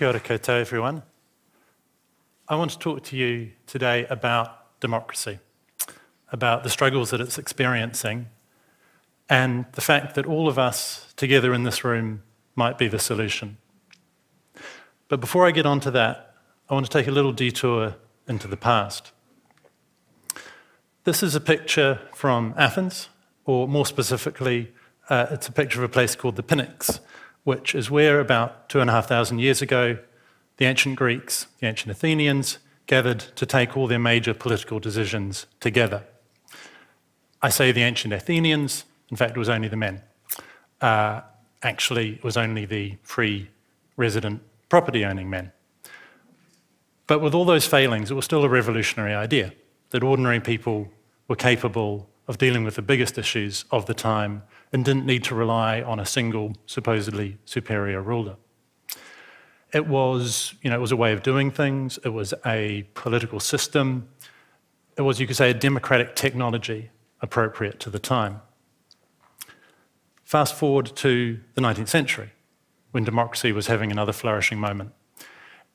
Kia ora koutou, everyone. I want to talk to you today about democracy, about the struggles that it's experiencing, and the fact that all of us together in this room might be the solution. But before I get on to that, I want to take a little detour into the past. This is a picture from Athens, or more specifically, it's a picture of a place called the Pnyx, which is where about 2,500 years ago, the ancient Greeks, the ancient Athenians, gathered to take all their major political decisions together. I say the ancient Athenians, in fact, it was only the men. Actually, it was only the free resident property-owning men. But with all those failings, it was still a revolutionary idea that ordinary people were capable of dealing with the biggest issues of the time and didn't need to rely on a single, supposedly superior ruler. It was, it was a way of doing things. It was a political system. It was, you could say, a democratic technology appropriate to the time. Fast forward to the 19th century, when democracy was having another flourishing moment.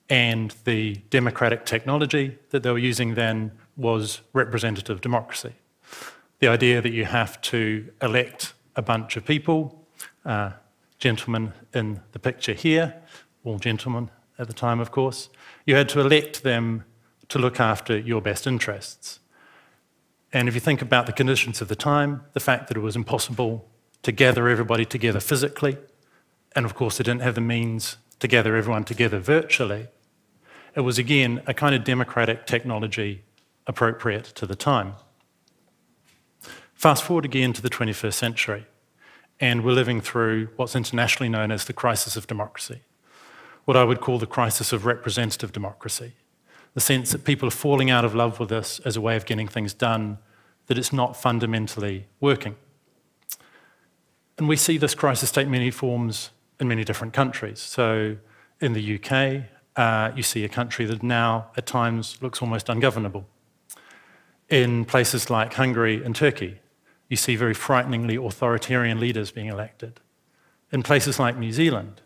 And the democratic technology that they were using then was representative democracy. The idea that you have to elect a bunch of people, gentlemen in the picture here, all gentlemen at the time, of course, you had to elect them to look after your best interests. And if you think about the conditions of the time, the fact that it was impossible to gather everybody together physically, and of course they didn't have the means to gather everyone together virtually, it was again a kind of democratic technology appropriate to the time. Fast forward again to the 21st century, and we're living through what's internationally known as the crisis of democracy, what I would call the crisis of representative democracy, the sense that people are falling out of love with this as a way of getting things done, that it's not fundamentally working. And we see this crisis take many forms in many different countries. So in the UK, you see a country that now at times looks almost ungovernable. In places like Hungary and Turkey, you see very frighteningly authoritarian leaders being elected. In places like New Zealand,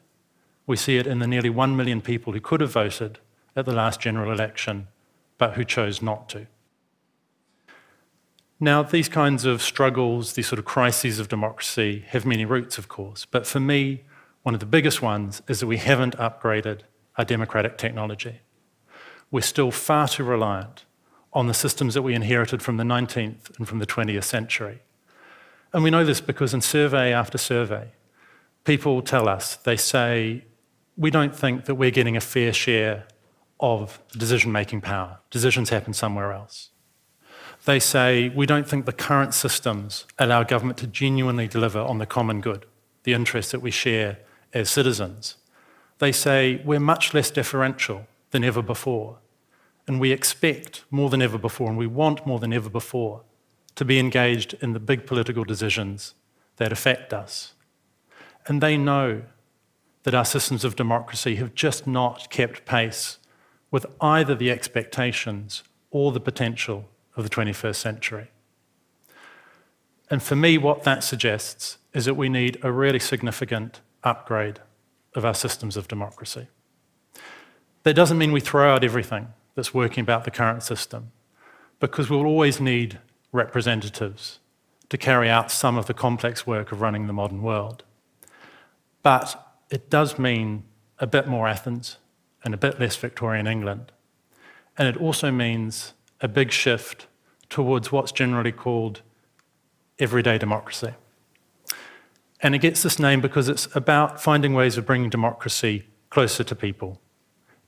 we see it in the nearly 1 million people who could have voted at the last general election, but who chose not to. Now, these kinds of struggles, these sort of crises of democracy, have many roots, of course, but for me, one of the biggest ones is that we haven't upgraded our democratic technology. We're still far too reliant on the systems that we inherited from the 19th and from the 20th century. And we know this because in survey after survey, people tell us, they say, we don't think that we're getting a fair share of decision-making power. Decisions happen somewhere else. They say, we don't think the current systems allow government to genuinely deliver on the common good, the interests that we share as citizens. They say, we're much less deferential than ever before, and we expect more than ever before, and we want more than ever before to be engaged in the big political decisions that affect us. And they know that our systems of democracy have just not kept pace with either the expectations or the potential of the 21st century. And for me, what that suggests is that we need a really significant upgrade of our systems of democracy. That doesn't mean we throw out everything that's working about the current system, because we'll always need representatives to carry out some of the complex work of running the modern world. But it does mean a bit more Athens and a bit less Victorian England. And it also means a big shift towards what's generally called everyday democracy. And it gets this name because it's about finding ways of bringing democracy closer to people,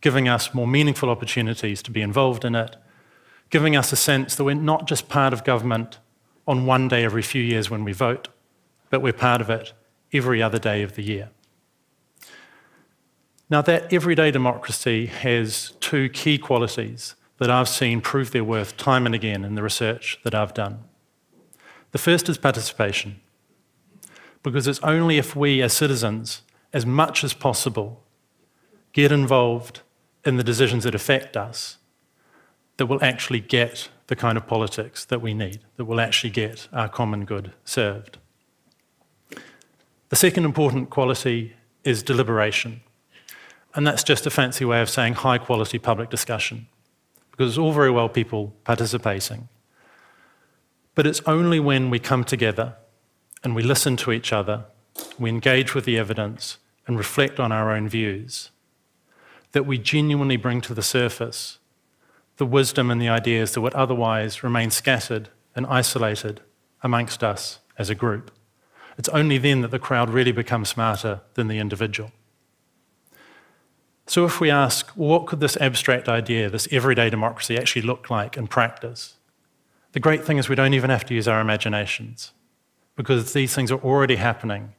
giving us more meaningful opportunities to be involved in it, giving us a sense that we're not just part of government on one day every few years when we vote, but we're part of it every other day of the year. Now, that everyday democracy has two key qualities that I've seen prove their worth time and again in the research that I've done. The first is participation, because it's only if we as citizens, as much as possible, get involved in the decisions that affect us, that we'll actually get the kind of politics that we need, that will actually get our common good served. The second important quality is deliberation. And that's just a fancy way of saying high-quality public discussion, because it's all very well people participating. But it's only when we come together and we listen to each other, we engage with the evidence and reflect on our own views, that we genuinely bring to the surface the wisdom and the ideas that would otherwise remain scattered and isolated amongst us as a group. It's only then that the crowd really becomes smarter than the individual. So if we ask, well, what could this abstract idea, this everyday democracy actually look like in practice? The great thing is we don't even have to use our imaginations, because these things are already happening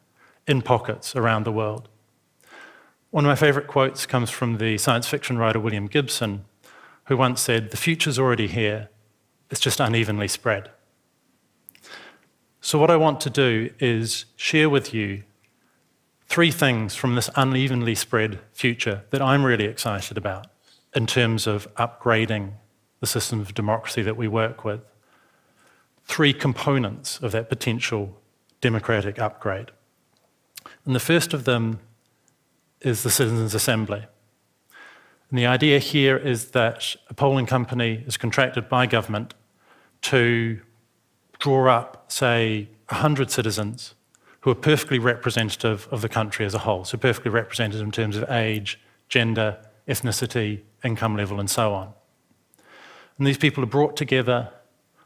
in pockets around the world. One of my favourite quotes comes from the science fiction writer William Gibson, who once said, "The future's already here, it's just unevenly spread." So what I want to do is share with you 3 things from this unevenly spread future that I'm really excited about in terms of upgrading the system of democracy that we work with. 3 components of that potential democratic upgrade. And the first of them is the Citizens' Assembly. And the idea here is that a polling company is contracted by government to draw up, say, 100 citizens who are perfectly representative of the country as a whole, so perfectly representative in terms of age, gender, ethnicity, income level, and so on. And these people are brought together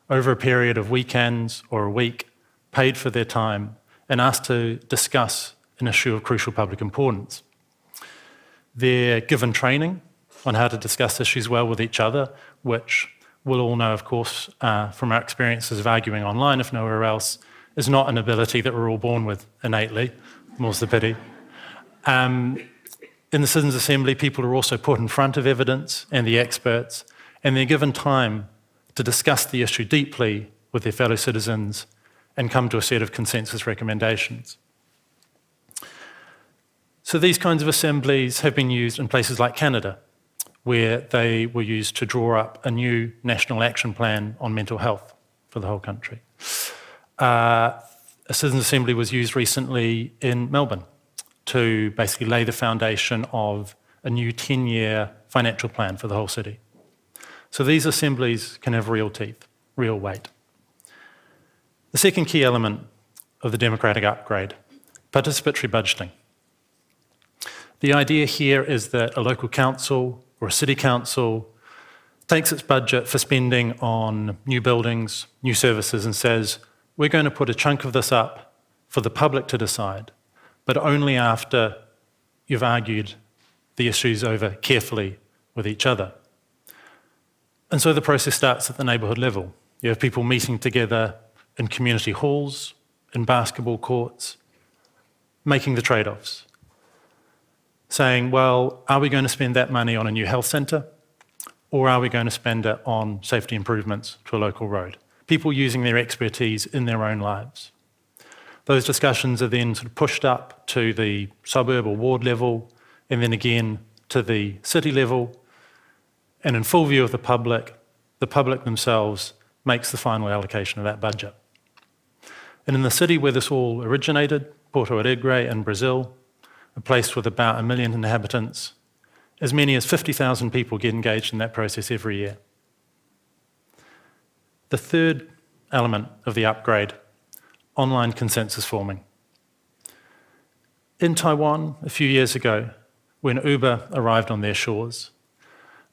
over a period of weekends or a week, paid for their time, and asked to discuss an issue of crucial public importance. They're given training on how to discuss issues well with each other, which we'll all know, of course, from our experiences of arguing online, if nowhere else, is not an ability that we're all born with innately, more's the pity. In the Citizens' Assembly, people are also put in front of evidence and the experts, and they're given time to discuss the issue deeply with their fellow citizens and come to a set of consensus recommendations. So these kinds of assemblies have been used in places like Canada, where they were used to draw up a new national action plan on mental health for the whole country. A Citizens' Assembly was used recently in Melbourne to basically lay the foundation of a new 10-year financial plan for the whole city. So these assemblies can have real teeth, real weight. The second key element of the democratic upgrade, participatory budgeting. The idea here is that a local council or a city council takes its budget for spending on new buildings, new services, and says, we're going to put a chunk of this up for the public to decide, but only after you've argued the issues over carefully with each other. And so the process starts at the neighbourhood level. You have people meeting together in community halls, in basketball courts, making the trade-offs, saying, well, are we going to spend that money on a new health centre, or are we going to spend it on safety improvements to a local road? People using their expertise in their own lives. Those discussions are then sort of pushed up to the suburb or ward level, and then again to the city level, and in full view of the public themselves makes the final allocation of that budget. And in the city where this all originated, Porto Alegre in Brazil, a place with about 1 million inhabitants, as many as 50,000 people get engaged in that process every year. The third element of the upgrade, online consensus forming. In Taiwan, a few years ago, when Uber arrived on their shores,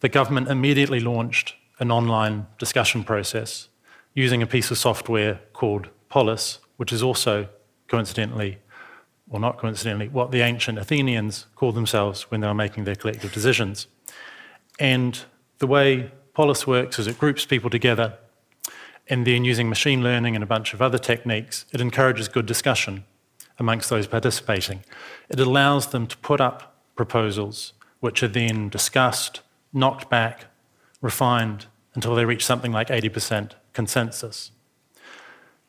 the government immediately launched an online discussion process using a piece of software called Polis, which is also coincidentally, or not coincidentally, what the ancient Athenians called themselves when they were making their collective decisions. And the way Polis works is it groups people together, and then using machine learning and a bunch of other techniques, it encourages good discussion amongst those participating. It allows them to put up proposals which are then discussed, knocked back, refined until they reach something like 80% consensus.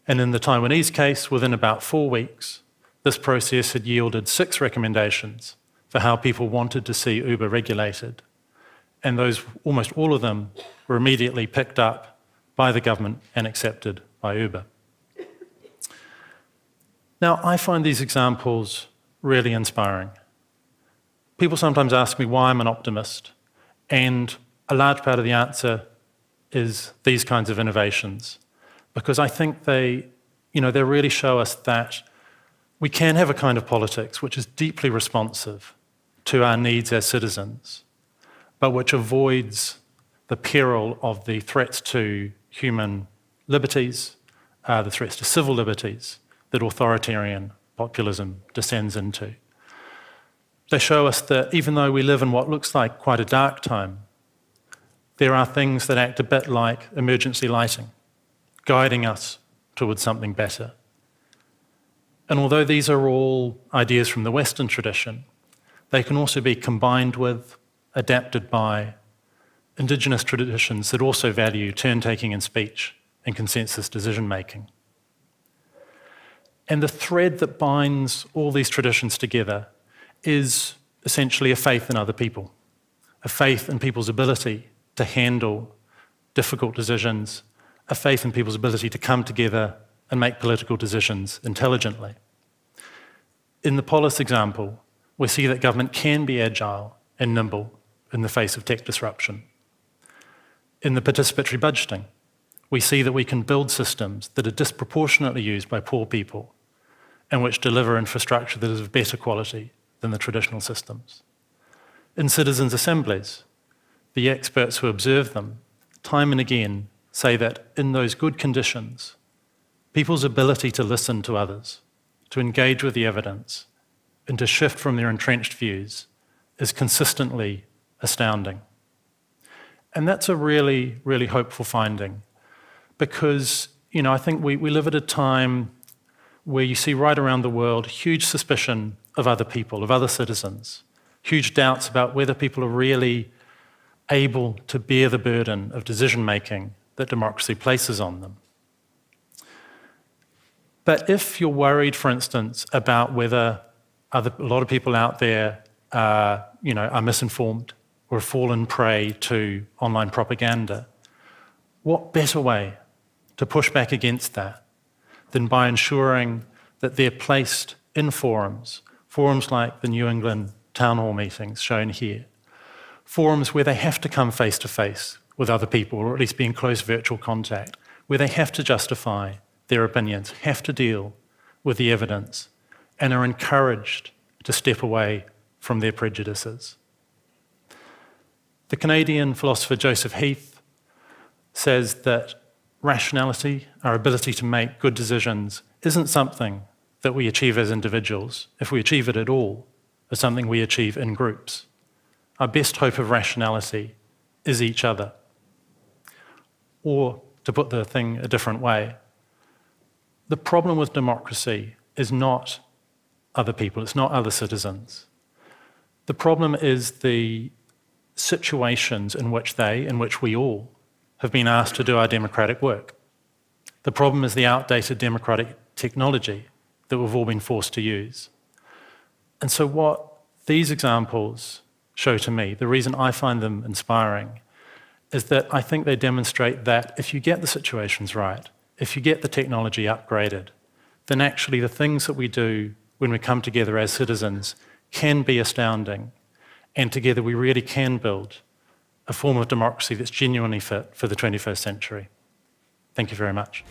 And in the Taiwanese case, within about 4 weeks, this process had yielded 6 recommendations for how people wanted to see Uber regulated. And those, almost all of them, were immediately picked up by the government and accepted by Uber. Now, I find these examples really inspiring. people sometimes ask me why I'm an optimist, and a large part of the answer is these kinds of innovations, because I think they really show us that we can have a kind of politics which is deeply responsive to our needs as citizens, but which avoids the peril of the threats to human liberties, the threats to civil liberties that authoritarian populism descends into. They show us that even though we live in what looks like quite a dark time, there are things that act a bit like emergency lighting, guiding us towards something better. And although these are all ideas from the Western tradition, they can also be combined with, adapted by, Indigenous traditions that also value turn-taking in speech and consensus decision-making. And the thread that binds all these traditions together is essentially a faith in other people, a faith in people's ability to handle difficult decisions, a faith in people's ability to come together and make political decisions intelligently. In the Polis example, we see that government can be agile and nimble in the face of tech disruption. In the participatory budgeting, we see that we can build systems that are disproportionately used by poor people and which deliver infrastructure that is of better quality than the traditional systems. In citizens' assemblies, the experts who observe them time and again say that in those good conditions, people's ability to listen to others, to engage with the evidence, and to shift from their entrenched views is consistently astounding. And that's a really, really hopeful finding because, I think we live at a time where you see right around the world huge suspicion of other people, of other citizens, huge doubts about whether people are really able to bear the burden of decision-making that democracy places on them. But if you're worried, for instance, about whether a lot of people out there are misinformed or have fallen prey to online propaganda, what better way to push back against that than by ensuring that they're placed in forums like the New England town hall meetings shown here, forums where they have to come face to face with other people, or at least be in close virtual contact, where they have to justify their opinions, have to deal with the evidence, and are encouraged to step away from their prejudices. The Canadian philosopher Joseph Heath says that rationality, our ability to make good decisions, isn't something that we achieve as individuals, if we achieve it at all, it's something we achieve in groups. Our best hope of rationality is each other. Or, to put the thing a different way, the problem with democracy is not other people, it's not other citizens. The problem is the situations in which we all have been asked to do our democratic work. The problem is the outdated democratic technology that we've all been forced to use. And so what these examples show to me, the reason I find them inspiring, is that I think they demonstrate that if you get the situations right, if you get the technology upgraded, then actually the things that we do when we come together as citizens can be astounding, and together we really can build a form of democracy that's genuinely fit for the 21st century. Thank you very much.